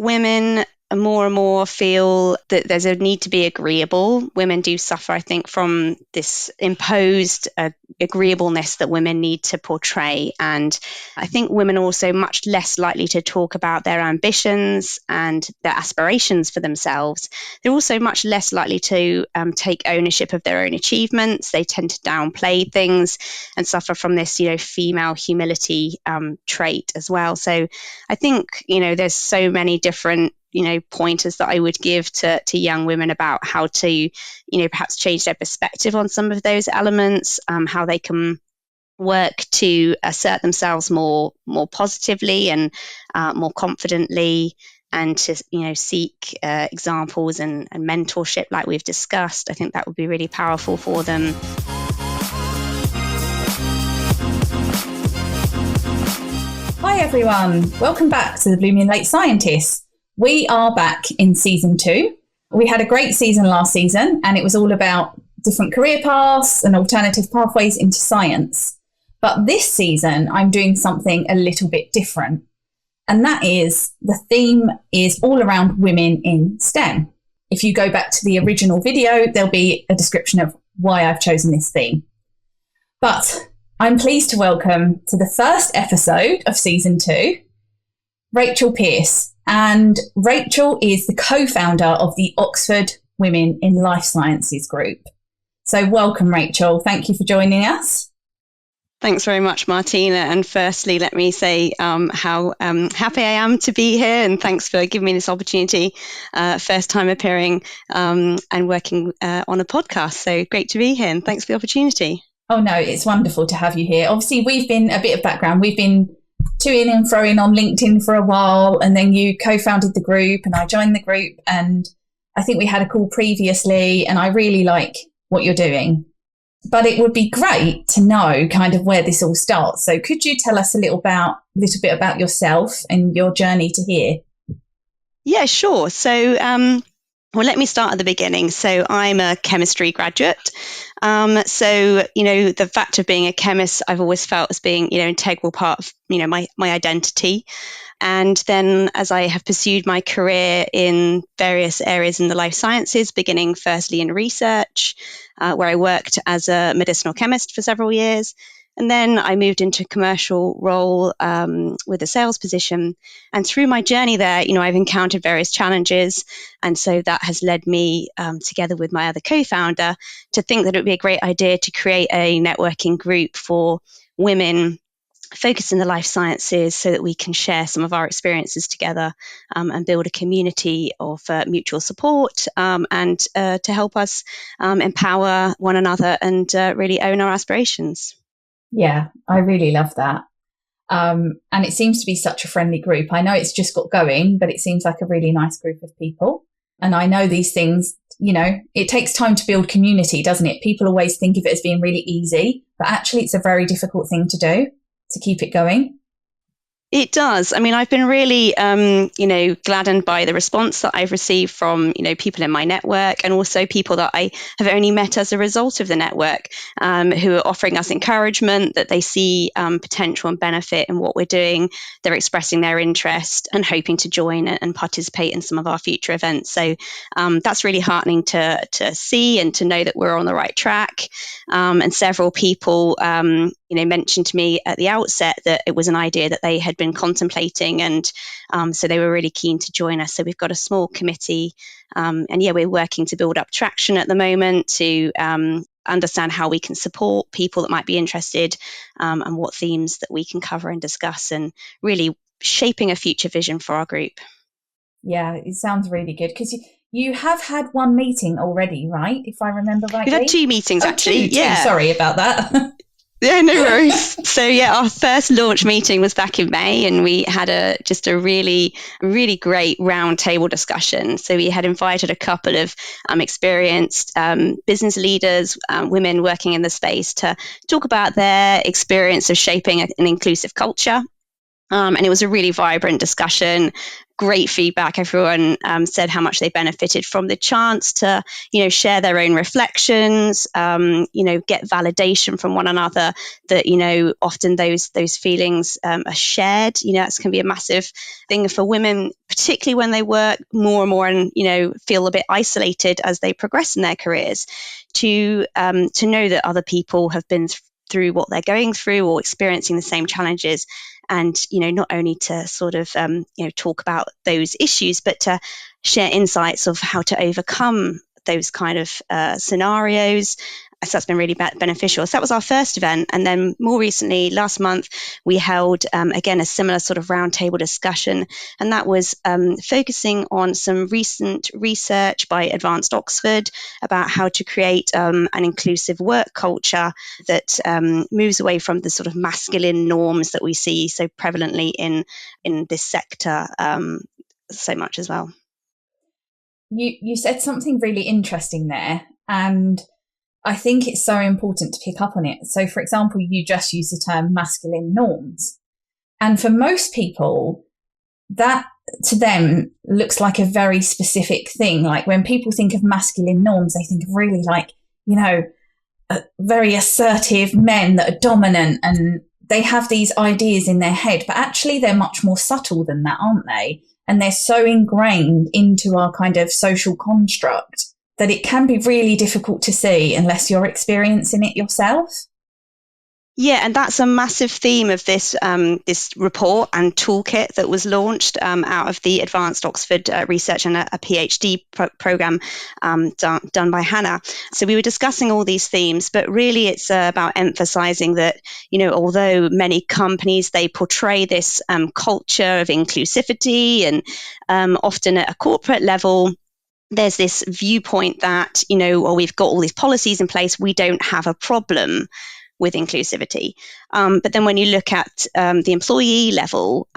women more and more feel that there's a need to be agreeable. Women do suffer, I think, from this imposed agreeableness that women need to portray. And I think women are also much less likely to talk about their ambitions and their aspirations for themselves. They're also much less likely to take ownership of their own achievements. They tend to downplay things and suffer from this, female humility trait as well. So I think, there's so many different pointers that I would give to young women about how to, perhaps change their perspective on some of those elements, how they can work to assert themselves more positively and more confidently, and to seek examples and mentorship like we've discussed. I think that would be really powerful for them. Hi everyone, welcome back to the Blooming Late Scientists. We are back in season 2. We had a great season last season, and it was all about different career paths and alternative pathways into science. But this season, I'm doing something a little bit different. And that is, the theme is all around women in STEM. If you go back to the original video, there'll be a description of why I've chosen this theme. But I'm pleased to welcome to the first episode of season 2, Rachel Pearce. And Rachel is the co-founder of the Oxford Women in Life Sciences group. So welcome, Rachel. Thank you for joining us. Thanks very much, Martina. And firstly, let me say how happy I am to be here, and thanks for giving me this opportunity. First time appearing and working on a podcast. So great to be here, and thanks for the opportunity. Oh, no, it's wonderful to have you here. Obviously, we've been a bit of background. We've been to-ing and fro-ing on LinkedIn for a while, and then you co-founded the group and I joined the group, and I think we had a call previously, and I really like what you're doing. But it would be great to know kind of where this all starts. So could you tell us a little bit about yourself and your journey to here? Yeah, sure. So let me start at the beginning. So I'm a chemistry graduate. The fact of being a chemist, I've always felt as being, integral part of, my identity. And then as I have pursued my career in various areas in the life sciences, beginning firstly in research, where I worked as a medicinal chemist for several years. And then I moved into a commercial role with a sales position. And through my journey there, I've encountered various challenges. And so that has led me, together with my other co-founder, to think that it would be a great idea to create a networking group for women focused in the life sciences, so that we can share some of our experiences together and build a community of mutual support and to help us empower one another and really own our aspirations. Yeah, I really love that. And it seems to be such a friendly group. I know it's just got going, but it seems like a really nice group of people. And I know these things, it takes time to build community, doesn't it? People always think of it as being really easy, but actually it's a very difficult thing to do, to keep it going. It does. I mean, I've been really, gladdened by the response that I've received from, people in my network, and also people that I have only met as a result of the network, who are offering us encouragement that they see potential and benefit in what we're doing. They're expressing their interest and hoping to join and participate in some of our future events. So that's really heartening to see and to know that we're on the right track. And several people, mentioned to me at the outset that it was an idea that they had been contemplating, and so they were really keen to join us. So we've got a small committee, we're working to build up traction at the moment to understand how we can support people that might be interested, and what themes that we can cover and discuss, and really shaping a future vision for our group. Yeah, it sounds really good, because you have had one meeting already, right? If I remember rightly. We've had 2 meetings, actually. Two. Sorry about that. Yeah, no worries. So our first launch meeting was back in May, and we had a really, really great roundtable discussion. So we had invited a couple of experienced business leaders, women working in the space, to talk about their experience of shaping an inclusive culture. And it was a really vibrant discussion, great feedback. Everyone said how much they benefited from the chance to, share their own reflections, get validation from one another, that, often those feelings are shared. That can be a massive thing for women, particularly when they work more and more and, feel a bit isolated as they progress in their careers, to know that other people have been through what they're going through or experiencing the same challenges. And, not only to sort of, talk about those issues, but to share insights of how to overcome those kind of scenarios. So that's been really beneficial. So that was our first event. And then more recently, last month, we held, again, a similar sort of roundtable discussion. And that was focusing on some recent research by Advanced Oxford about how to create an inclusive work culture that moves away from the sort of masculine norms that we see so prevalently in this sector so much as well. You said something really interesting there, and I think it's so important to pick up on it. So, for example, you just used the term masculine norms. And for most people, that to them looks like a very specific thing. Like when people think of masculine norms, they think of really very assertive men that are dominant, and they have these ideas in their head. But actually, they're much more subtle than that, aren't they? And they're so ingrained into our kind of social construct that it can be really difficult to see unless you're experiencing it yourself. Yeah, and that's a massive theme of this report and toolkit that was launched out of the Advanced Oxford research and a PhD program done by Hannah. So we were discussing all these themes, but really it's about emphasizing that, although many companies, they portray this culture of inclusivity, and often at a corporate level, there's this viewpoint that, we've got all these policies in place, we don't have a problem with inclusivity. But then when you look at the employee level,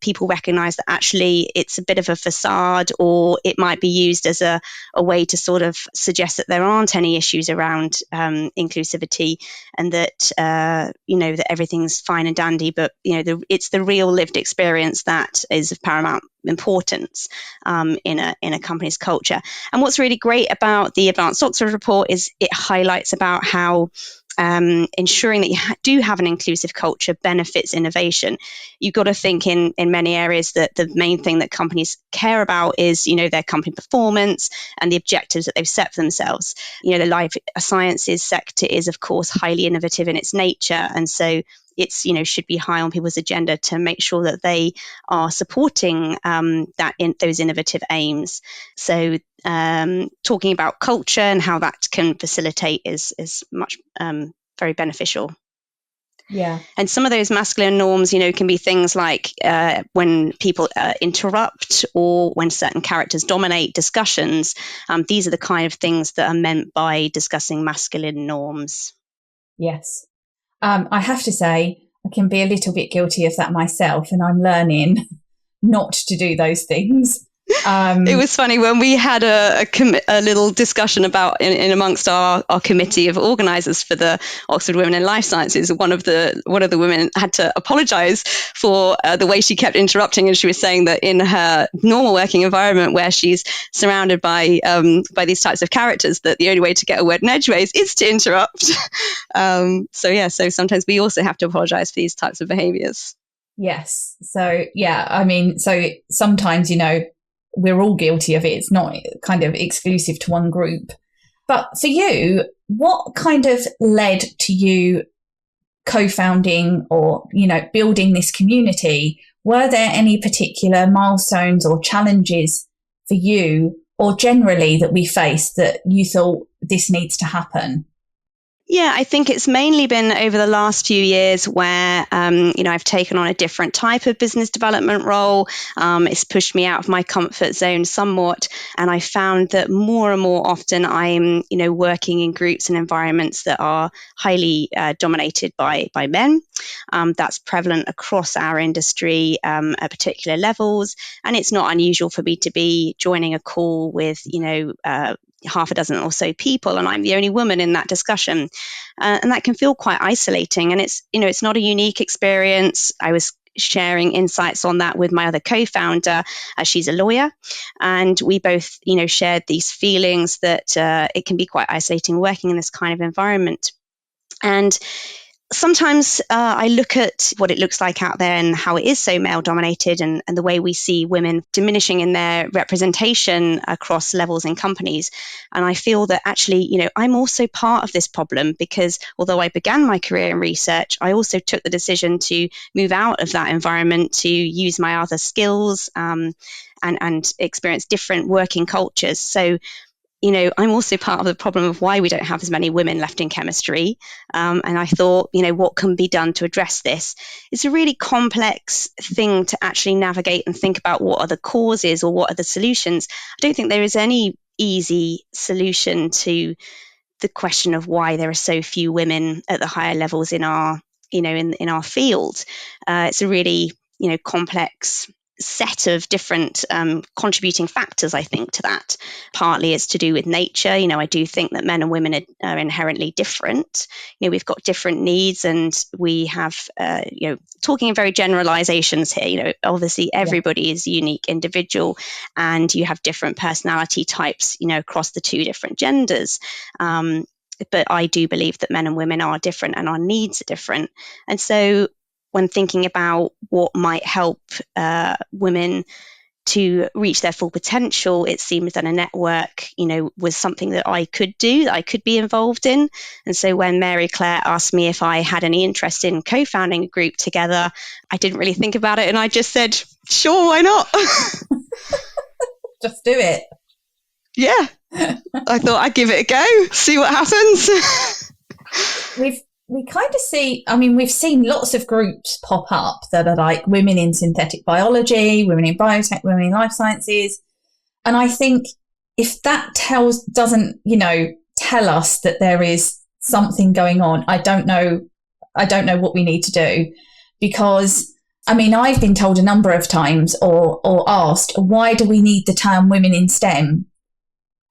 people recognize that actually it's a bit of a facade, or it might be used as a way to sort of suggest that there aren't any issues around inclusivity, and that, that everything's fine and dandy. But, it's the real lived experience that is of paramount importance in a company's culture. And what's really great about the Advanced Oxford report is it highlights about how ensuring that you do have an inclusive culture benefits innovation. You've got to think in many areas that the main thing that companies care about is, their company performance and the objectives that they've set for themselves. The life sciences sector is, of course, highly innovative in its nature. And so it's, should be high on people's agenda to make sure that they are supporting those innovative aims. So talking about culture and how that can facilitate is much very beneficial. Yeah. And some of those masculine norms, can be things like when people interrupt, or when certain characters dominate discussions. These are the kind of things that are meant by discussing masculine norms. Yes. I have to say, I can be a little bit guilty of that myself, and I'm learning not to do those things. It was funny when we had a little discussion about in amongst our committee of organisers for the Oxford Women in Life Sciences. One of the women had to apologise for the way she kept interrupting, and she was saying that in her normal working environment, where she's surrounded by these types of characters, that the only way to get a word in edgeways is to interrupt. So sometimes we also have to apologise for these types of behaviours. Yes. So so sometimes we're all guilty of it. It's not kind of exclusive to one group. But for you, what kind of led to you co-founding or, building this community? Were there any particular milestones or challenges for you, or generally that we faced, that you thought this needs to happen? Yeah, I think it's mainly been over the last few years where, I've taken on a different type of business development role. It's pushed me out of my comfort zone somewhat. And I found that more and more often I'm, working in groups and environments that are highly dominated by men. That's prevalent across our industry at particular levels. And it's not unusual for me to be joining a call with, half a dozen or so people, and I'm the only woman in that discussion. And that can feel quite isolating. And it's not a unique experience. I was sharing insights on that with my other co-founder, as she's a lawyer, and we both, shared these feelings that it can be quite isolating working in this kind of environment. And sometimes I look at what it looks like out there and how it is so male dominated, and the way we see women diminishing in their representation across levels in companies. And I feel that actually, I'm also part of this problem, because although I began my career in research, I also took the decision to move out of that environment to use my other skills and experience different working cultures. So I'm also part of the problem of why we don't have as many women left in chemistry. And I thought, what can be done to address this? It's a really complex thing to actually navigate and think about what are the causes or what are the solutions. I don't think there is any easy solution to the question of why there are so few women at the higher levels in our, in our field. It's a really, complex set of different contributing factors, I think, to that. Partly it's to do with nature. I do think that men and women are inherently different. We've got different needs, and we have, talking in very generalizations here, obviously everybody is a unique individual, and you have different personality types, across the two different genders. But I do believe that men and women are different and our needs are different. And so when thinking about what might help women to reach their full potential, it seems that a network, was something that I could do, that I could be involved in. And so when Mary Claire asked me if I had any interest in co-founding a group together, I didn't really think about it. And I just said, sure, why not? Just do it. Yeah. I thought I'd give it a go, see what happens. We kind of see, we've seen lots of groups pop up that are like women in synthetic biology, women in biotech, women in life sciences. And I think if that doesn't tell us that there is something going on, I don't know what we need to do. Because I've been told a number of times or asked, why do we need the term women in STEM?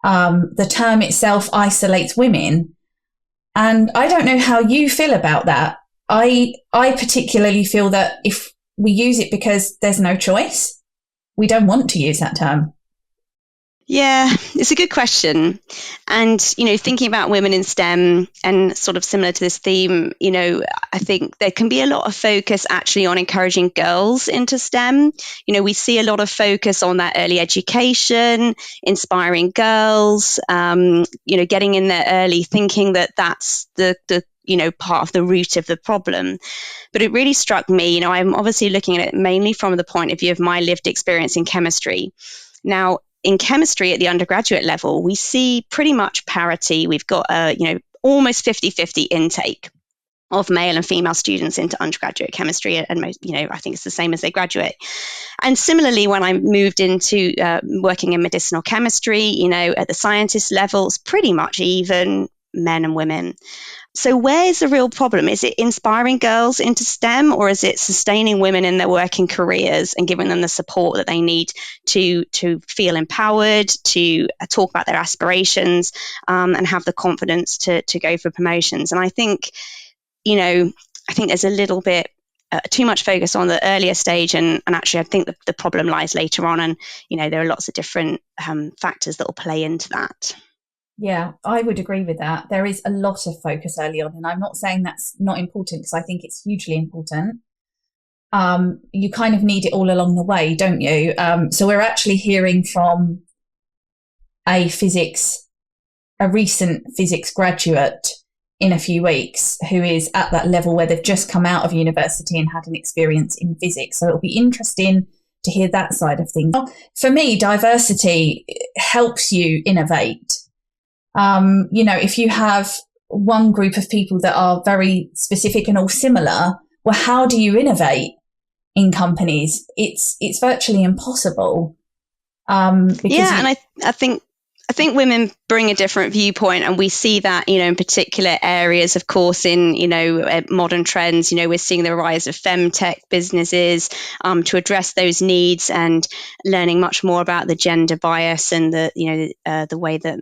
The term itself isolates women. And I don't know how you feel about that. I particularly feel that if we use it because there's no choice, we don't want to use that term. Yeah, it's a good question. And, thinking about women in STEM and sort of similar to this theme, I think there can be a lot of focus actually on encouraging girls into STEM. We see a lot of focus on that early education, inspiring girls, getting in there early, thinking that that's the part of the root of the problem. But it really struck me, I'm obviously looking at it mainly from the point of view of my lived experience in chemistry. Now, in chemistry at the undergraduate level, we see pretty much parity. We've got almost 50-50 intake of male and female students into undergraduate chemistry, and most, I think it's the same as they graduate. And similarly, when I moved into working in medicinal chemistry, at the scientist level, it's pretty much even men and women. So where is the real problem? Is it inspiring girls into STEM, or is it sustaining women in their working careers and giving them the support that they need to feel empowered, to talk about their aspirations, and have the confidence to go for promotions? And I think, there's a little bit too much focus on the earlier stage, and actually I think the problem lies later on, and there are lots of different factors that will play into that. Yeah, I would agree with that. There is a lot of focus early on, and I'm not saying that's not important, because I think it's hugely important. You kind of need it all along the way, don't you? So we're actually hearing from a recent physics graduate in a few weeks who is at that level where they've just come out of university and had an experience in physics. So it'll be interesting to hear that side of things. For me, diversity helps you innovate. If you have one group of people that are very specific and all similar, well, how do you innovate in companies? It's virtually impossible. And I think women bring a different viewpoint, and we see that, in particular areas, of course, in, modern trends. We're seeing the rise of femtech businesses to address those needs, and learning much more about the gender bias and the way that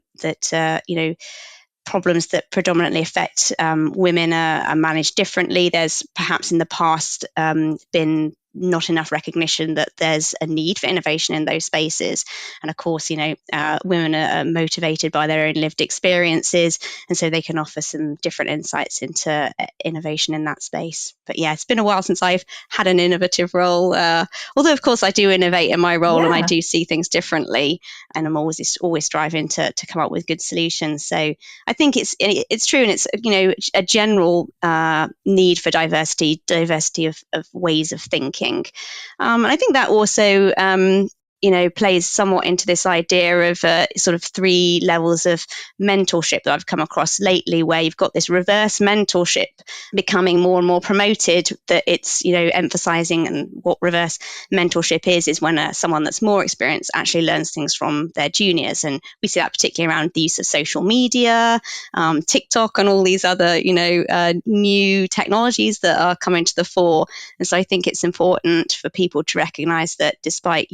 problems that predominantly affect women are managed differently. There's perhaps in the past been not enough recognition that there's a need for innovation in those spaces. And of course, women are motivated by their own lived experiences, and so they can offer some different insights into innovation in that space. But yeah, it's been a while since I've had an innovative role, although of course I do innovate in my role, and I do see things differently, and I'm always striving to come up with good solutions. So I think it's true, and it's a general need for diversity of ways of thinking. And I think that also plays somewhat into this idea of sort of 3 levels of mentorship that I've come across lately, where you've got this reverse mentorship becoming more and more promoted, that it's, emphasizing. And what reverse mentorship is when someone that's more experienced actually learns things from their juniors. And we see that particularly around the use of social media, TikTok, and all these other, new technologies that are coming to the fore. And so I think it's important for people to recognize that despite,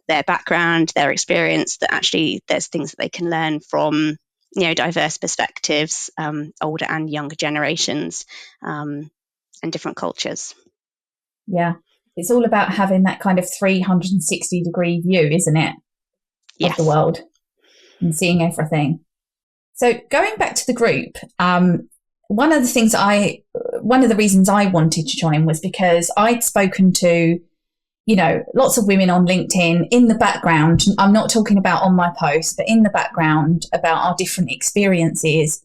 their background, their experience, that actually there's things that they can learn from, diverse perspectives, older and younger generations, and different cultures. Yeah. It's all about having that kind of 360-degree view, isn't it? Yes. Of the world and seeing everything. So going back to the group, one of the reasons I wanted to join was because I'd spoken to, lots of women on LinkedIn in the background. I'm not talking about on my post, but in the background about our different experiences.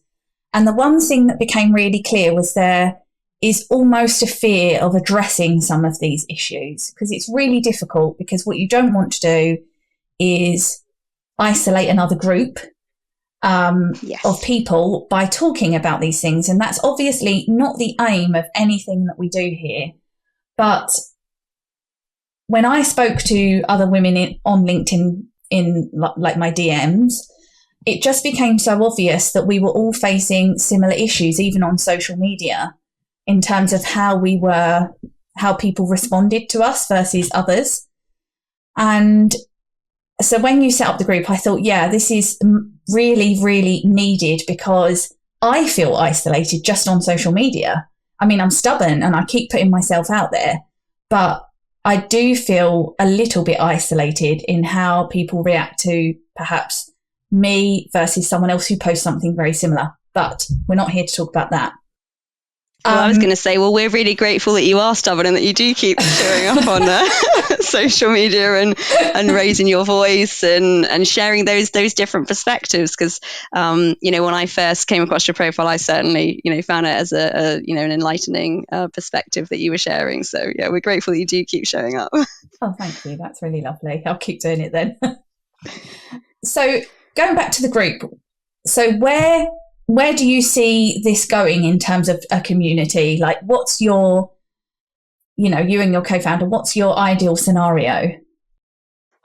And the one thing that became really clear was there is almost a fear of addressing some of these issues, because it's really difficult, because what you don't want to do is isolate another group of people by talking about these things. And that's obviously not the aim of anything that we do here. But when I spoke to other women on LinkedIn in like my DMs, it just became so obvious that we were all facing similar issues, even on social media, in terms of how people responded to us versus others. And so when you set up the group, I thought, this is really, really needed, because I feel isolated just on social media. I mean, I'm stubborn and I keep putting myself out there, but I do feel a little bit isolated in how people react to perhaps me versus someone else who posts something very similar. But we're not here to talk about that. Well, I was going to say, we're really grateful that you are stubborn and that you do keep showing up on social media and raising your voice and sharing those different perspectives. Because, when I first came across your profile, I certainly, found it as an enlightening perspective that you were sharing. So, yeah, we're grateful that you do keep showing up. Oh, thank you. That's really lovely. I'll keep doing it then. So going back to the group, so where do you see this going in terms of a community? Like, what's your, you and your co-founder, what's your ideal scenario?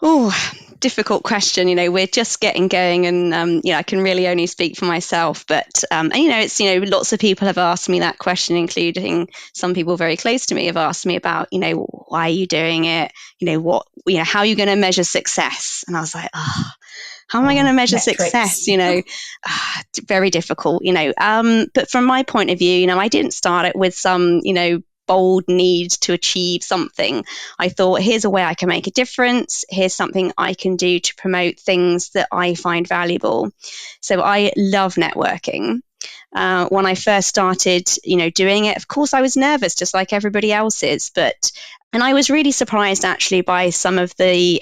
Oh, difficult question. We're just getting going, and I can really only speak for myself. But it's lots of people have asked me that question, including some people very close to me have asked me about why are you doing it? How are you going to measure success? And I was like, how am I going to measure success? Very difficult. But from my point of view, I didn't start it with some bold need to achieve something. I thought, here's a way I can make a difference. Here's something I can do to promote things that I find valuable. So I love networking. When I first started, doing it, of course, I was nervous, just like everybody else is. And I was really surprised, actually, by some of the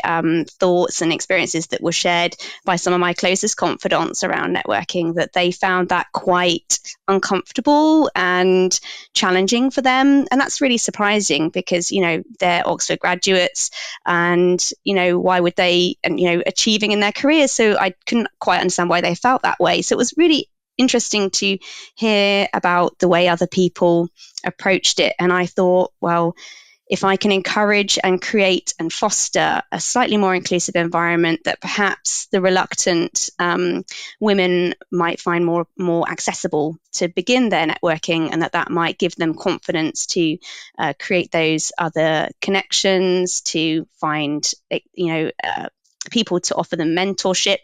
thoughts and experiences that were shared by some of my closest confidants around networking, that they found that quite uncomfortable and challenging for them. And that's really surprising, because, they're Oxford graduates, and, why would they, and, achieving in their careers. So I couldn't quite understand why they felt that way. So it was really interesting to hear about the way other people approached it. And I thought, well, if I can encourage and create and foster a slightly more inclusive environment that perhaps the reluctant women might find more accessible to begin their networking, and that might give them confidence to create those other connections, to find people to offer them mentorship,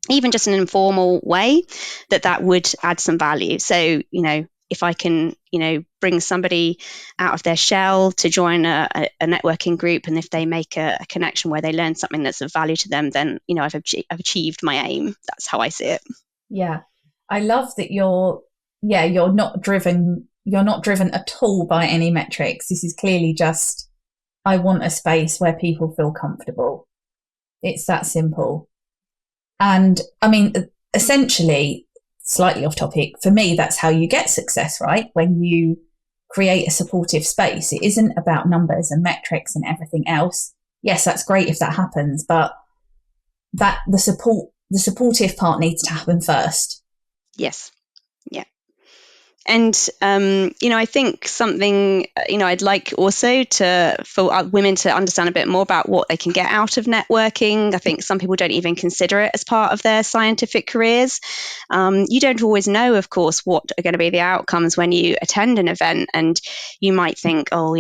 even just an informal way, that would add some value. So, if I can, bring somebody out of their shell to join a networking group, and if they make a connection where they learn something that's of value to them, then, I've achieved my aim. That's how I see it. Yeah. I love that you're not driven at all by any metrics. This is clearly just, I want a space where people feel comfortable. It's that simple. And I mean, essentially, slightly off topic, for me, that's how you get success, right? When you create a supportive space, it isn't about numbers and metrics and everything else. Yes, that's great if that happens, but that the supportive part needs to happen first. Yes. Yeah. And, I think something, I'd like also for women to understand a bit more about what they can get out of networking. I think some people don't even consider it as part of their scientific careers. You don't always know, of course, what are going to be the outcomes when you attend an event. And you might think, oh,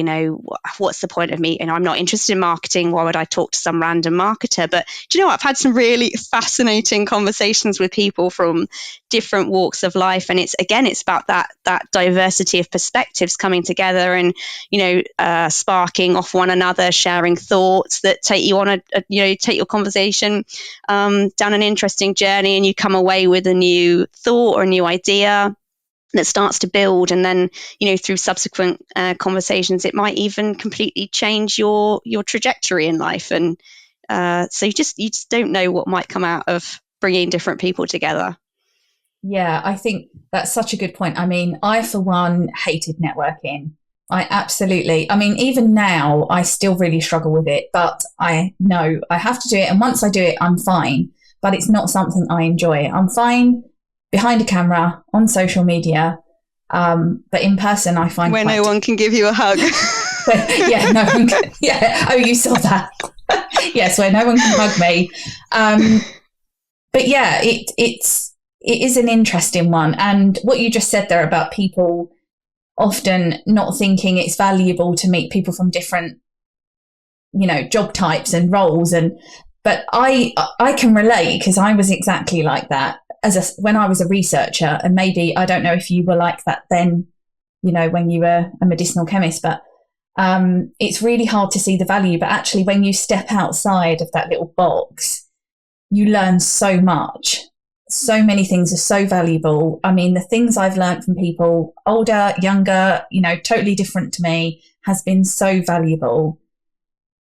what's the point of me? I'm not interested in marketing. Why would I talk to some random marketer? But do you know what? I've had some really fascinating conversations with people from different walks of life. And it's about that diversity of perspectives coming together and, sparking off one another, sharing thoughts that take you on take your conversation down an interesting journey, and you come away with a new thought or a new idea that starts to build. And then, through subsequent conversations, it might even completely change your trajectory in life. And so you just don't know what might come out of bringing different people together. Yeah, I think that's such a good point. I mean, I, for one, hated networking. Even now, I still really struggle with it, but I know I have to do it. And once I do it, I'm fine, but it's not something I enjoy. I'm fine behind a camera on social media. But in person, I find where no one can give you a hug. Yeah, no one can. Yeah. Oh, you saw that. Yes, where no one can hug me. But yeah, it is an interesting one. And what you just said there about people often not thinking it's valuable to meet people from different, job types and roles. But I can relate, because I was exactly like that when I was a researcher. And maybe, I don't know if you were like that then, when you were a medicinal chemist, but it's really hard to see the value. But actually, when you step outside of that little box, you learn so much. So many things are so valuable. I mean, the things I've learned from people older, younger, totally different to me, has been so valuable.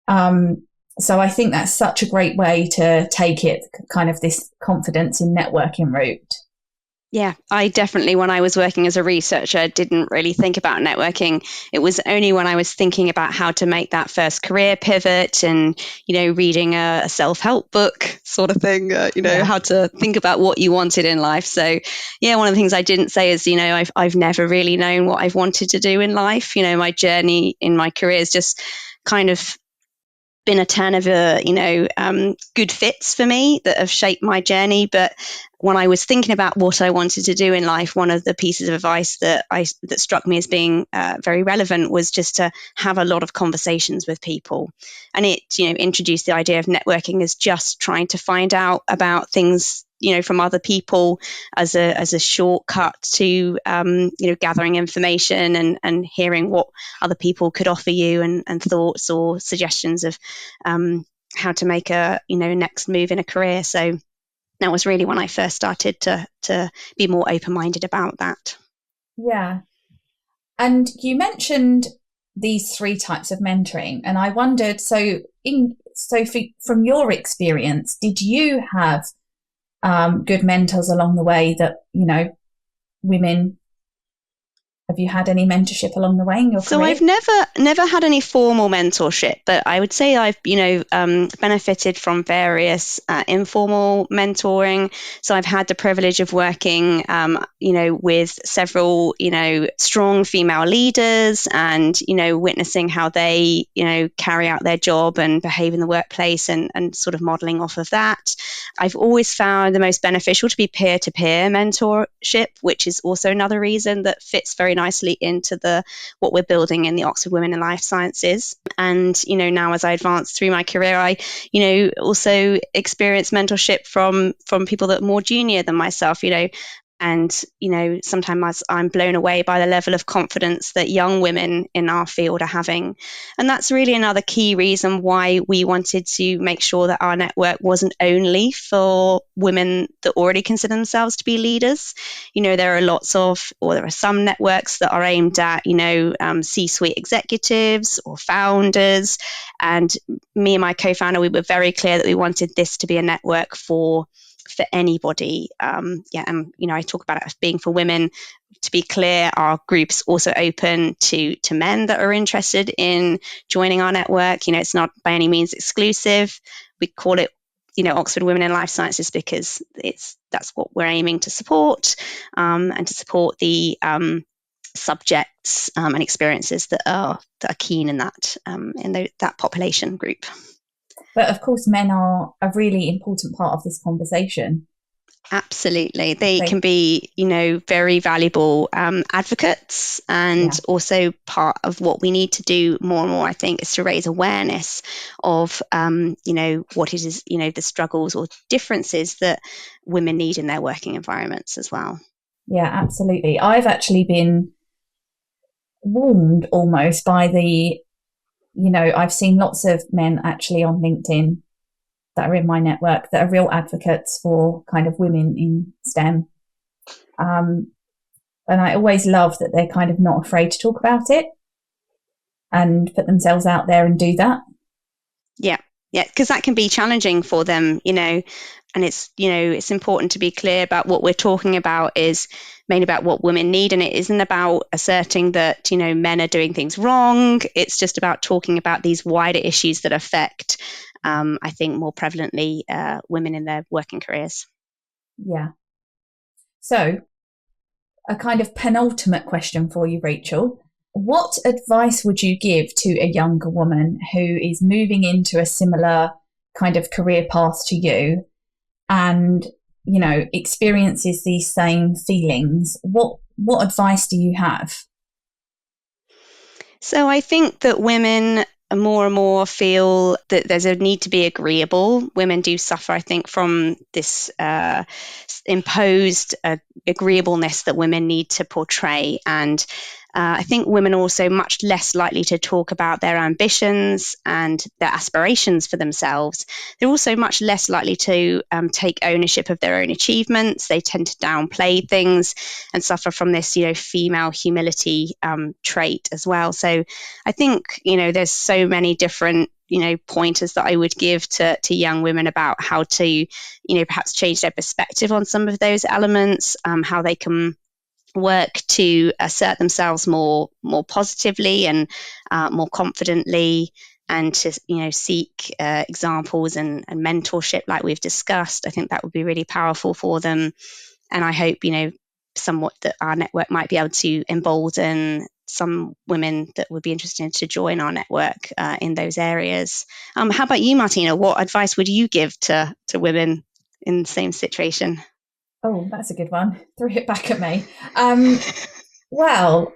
So I think that's such a great way to take it, kind of this confidence in networking route. Yeah, I definitely, when I was working as a researcher, didn't really think about networking. It was only when I was thinking about how to make that first career pivot and, reading a self-help book sort of thing, how to think about what you wanted in life. So, yeah, one of the things I didn't say is, I've never really known what I've wanted to do in life. My journey in my career is just kind of been a turn of good fits for me that have shaped my journey. But when I was thinking about what I wanted to do in life, one of the pieces of advice that struck me as being very relevant was just to have a lot of conversations with people. And it introduced the idea of networking as just trying to find out about things from other people as a shortcut to gathering information and hearing what other people could offer you, and thoughts or suggestions of how to make a next move in a career. So that was really when I first started to be more open-minded about that. Yeah. And you mentioned these 3 types of mentoring, and I wondered, from your experience, did you have good mentors along the way that, women? Have you had any mentorship along the way in your career? So I've never had any formal mentorship, but I would say I've, benefited from various informal mentoring. So I've had the privilege of working, with several, strong female leaders, and, witnessing how they, carry out their job and behave in the workplace, and sort of modeling off of that. I've always found the most beneficial to be peer-to-peer mentorship, which is also another reason that fits very nicely into what we're building in the Oxford Women in Life Sciences. And now as I advance through my career, I also experience mentorship from people that are more junior than myself. And, sometimes I'm blown away by the level of confidence that young women in our field are having. And that's really another key reason why we wanted to make sure that our network wasn't only for women that already consider themselves to be leaders. There are some networks that are aimed at, C-suite executives or founders. And me and my co-founder, we were very clear that we wanted this to be a network for anybody. And I talk about it as being for women. To be clear, our group's also open to men that are interested in joining our network. It's not by any means exclusive. We call it Oxford Women in Life Sciences because that's what we're aiming to support, and to support the subjects and experiences that are keen in that that population group. But of course, men are a really important part of this conversation. Absolutely. They can be, very valuable advocates, and also part of what we need to do more and more, I think, is to raise awareness of, what it is, the struggles or differences that women need in their working environments as well. Yeah, absolutely. I've actually been warned almost by I've seen lots of men actually on LinkedIn that are in my network that are real advocates for kind of women in STEM. And I always love that they're kind of not afraid to talk about it and put themselves out there and do that. Yeah, because that can be challenging for them, and it's important to be clear about what we're talking about is mainly about what women need, and it isn't about asserting that, men are doing things wrong. It's just about talking about these wider issues that affect, I think, more prevalently women in their working careers. Yeah. So a kind of penultimate question for you, Rachel. What advice would you give to a younger woman who is moving into a similar kind of career path to you and, experiences these same feelings? What advice do you have? So I think that women more and more feel that there's a need to be agreeable. Women do suffer, I think, from this imposed agreeableness that women need to portray. And I think women are also much less likely to talk about their ambitions and their aspirations for themselves. They're also much less likely to take ownership of their own achievements. They tend to downplay things and suffer from this, female humility trait as well. So I think, there's so many different pointers that I would give to young women about how to, perhaps change their perspective on some of those elements, how they can work to assert themselves more positively and more confidently, and to seek examples and mentorship like we've discussed. I think that would be really powerful for them, and I hope somewhat that our network might be able to embolden some women that would be interested to join our network in those areas. How about you, Martina? What advice would you give to women in the same situation? Oh, that's a good one. Throw it back at me. Well,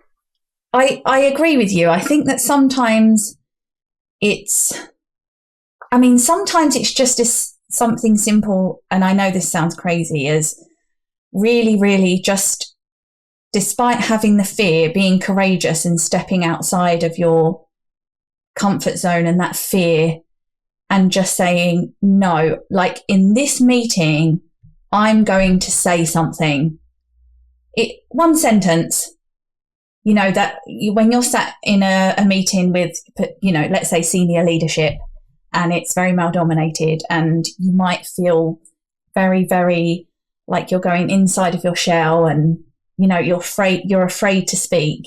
I agree with you. I think that sometimes sometimes it's just something simple, and I know this sounds crazy, as really, really just, despite having the fear, being courageous and stepping outside of your comfort zone and that fear, and just saying, no, like in this meeting, I'm going to say something. One sentence, that when you're sat in a meeting with, let's say senior leadership, and it's very male dominated, and you might feel very, very like you're going inside of your shell, and, you're afraid to speak.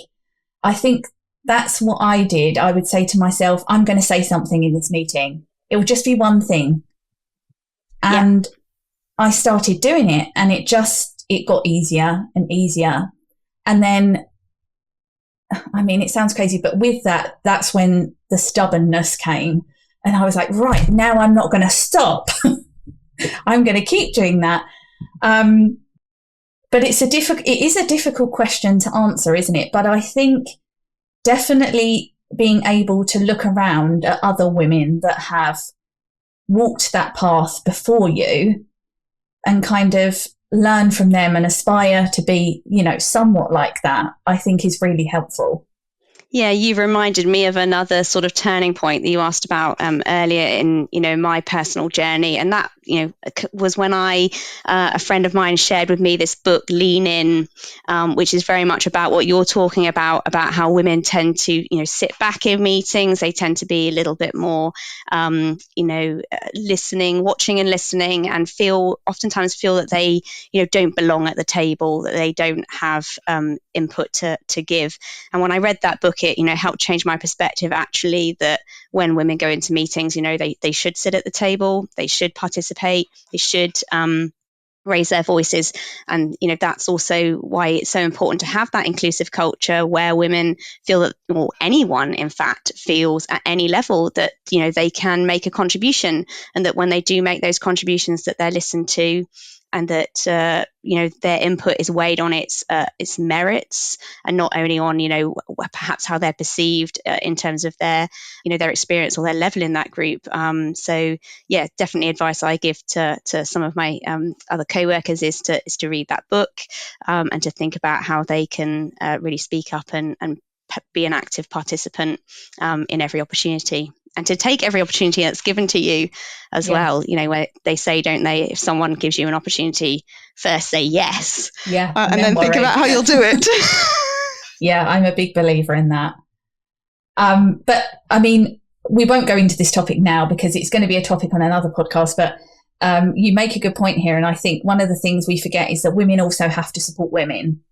I think that's what I did. I would say to myself, I'm going to say something in this meeting. It will just be one thing. And I started doing it, and it got easier and easier. And then, it sounds crazy, but with that, that's when the stubbornness came. And I was like, right, now I'm not going to stop. I'm going to keep doing that. But it is a difficult question to answer, isn't it? But I think definitely being able to look around at other women that have walked that path before you, and kind of learn from them and aspire to be, somewhat like that, I think is really helpful. Yeah, you've reminded me of another sort of turning point that you asked about earlier in, my personal journey. And that, was when a friend of mine shared with me this book, Lean In, which is very much about what you're talking about how women tend to, sit back in meetings. They tend to be a little bit more, listening, watching and listening, and oftentimes feel that they, don't belong at the table, that they don't have input to give. And when I read that book, it helped change my perspective, actually, that when women go into meetings, they should sit at the table, they should participate, they should raise their voices. And that's also why it's so important to have that inclusive culture where women feel that, or anyone in fact feels at any level, that they can make a contribution, and that when they do make those contributions, that they're listened to, and that their input is weighed on its merits, and not only on perhaps how they're perceived in terms of their their experience or their level in that group. So yeah, definitely advice I give to some of my other co-workers is to read that book, and to think about how they can really speak up and be an active participant in every opportunity, and to take every opportunity that's given to you as well. Where they say, don't they, if someone gives you an opportunity, first say yes, and then think about how you'll do it. Yeah, I'm a big believer in that. But I mean, we won't go into this topic now because it's going to be a topic on another podcast, but you make a good point here. And I think one of the things we forget is that women also have to support women.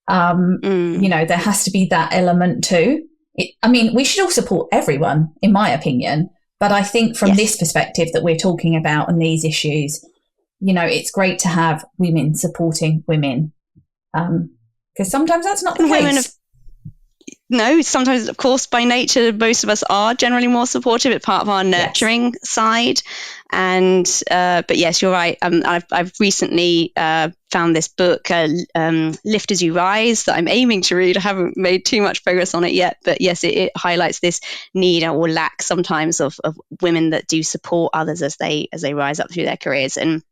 There has to be that element too. We should all support everyone, in my opinion. But I think from this perspective that we're talking about and these issues, it's great to have women supporting women. Because sometimes that's not the case. No, sometimes, of course, by nature, most of us are generally more supportive. It's part of our nurturing side. And but yes, you're right. I've recently found this book, Lift as You Rise, that I'm aiming to read. I haven't made too much progress on it yet, but yes, it highlights this need or lack sometimes of women that do support others as they rise up through their careers. And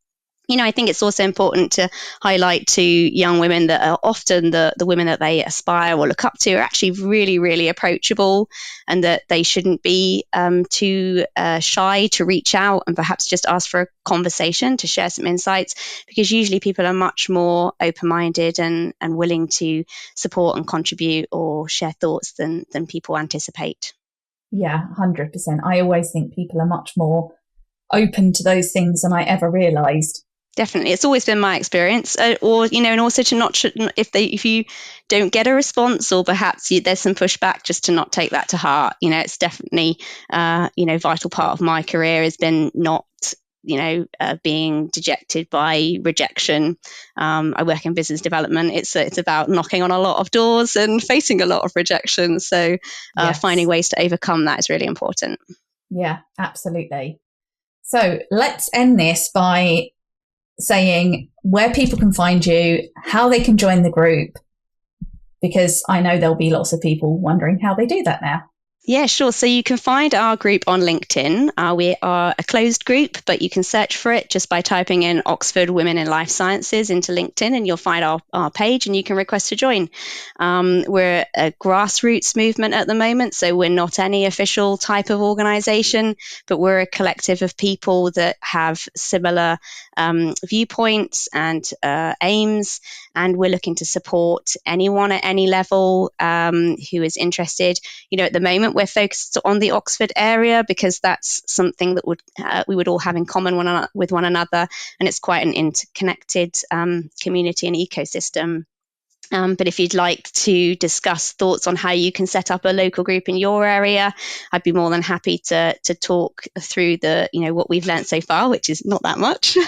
I think it's also important to highlight to young women that are often the women that they aspire or look up to are actually really, really approachable, and that they shouldn't be too shy to reach out and perhaps just ask for a conversation to share some insights, because usually people are much more open-minded and willing to support and contribute or share thoughts than people anticipate. Yeah, 100%. I always think people are much more open to those things than I ever realised. Definitely, it's always been my experience, and also to not if you don't get a response, or perhaps there's some pushback, just to not take that to heart. It's definitely vital part of my career has been not being dejected by rejection. I work in business development. It's about knocking on a lot of doors and facing a lot of rejection. So finding ways to overcome that is really important. Yeah, absolutely. So let's end this by saying where people can find you, how they can join the group, because I know there'll be lots of people wondering how they do that now. Yeah, sure. So you can find our group on LinkedIn. We are a closed group, but you can search for it just by typing in Oxford Women in Life Sciences into LinkedIn, and you'll find our page, and you can request to join. We're a grassroots movement at the moment, so we're not any official type of organisation, but we're a collective of people that have similar viewpoints and aims, and we're looking to support anyone at any level who is interested. At the moment, we're focused on the Oxford area because that's something that we would all have in common with one another, and it's quite an interconnected community and ecosystem. But if you'd like to discuss thoughts on how you can set up a local group in your area, I'd be more than happy to talk through what we've learned so far, which is not that much,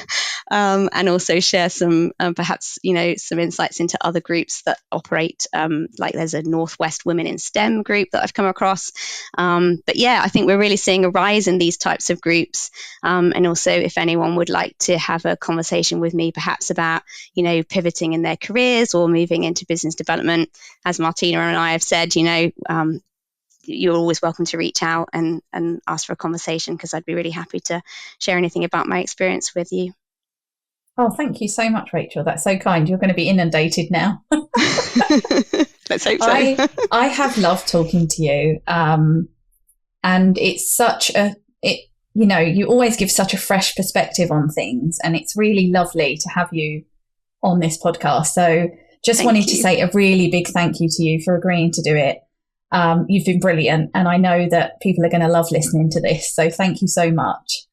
and also share some perhaps some insights into other groups that operate. Like there's a Northwest Women in STEM group that I've come across. But yeah, I think we're really seeing a rise in these types of groups. And also, if anyone would like to have a conversation with me, perhaps about pivoting in their careers or moving into business development, as Martina and I have said, you're always welcome to reach out and ask for a conversation, because I'd be really happy to share anything about my experience with you. Oh, thank you so much, Rachel. That's so kind. You're going to be inundated now. Let's hope so. I have loved talking to you. And it's you always give such a fresh perspective on things, and it's really lovely to have you on this podcast. So just wanted to say a really big thank you to you for agreeing to do it. You've been brilliant, and I know that people are going to love listening to this. So thank you so much.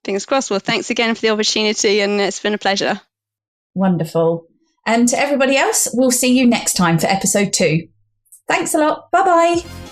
Fingers crossed. Well, thanks again for the opportunity, and it's been a pleasure. Wonderful. And to everybody else, we'll see you next time for episode 2. Thanks a lot. Bye-bye.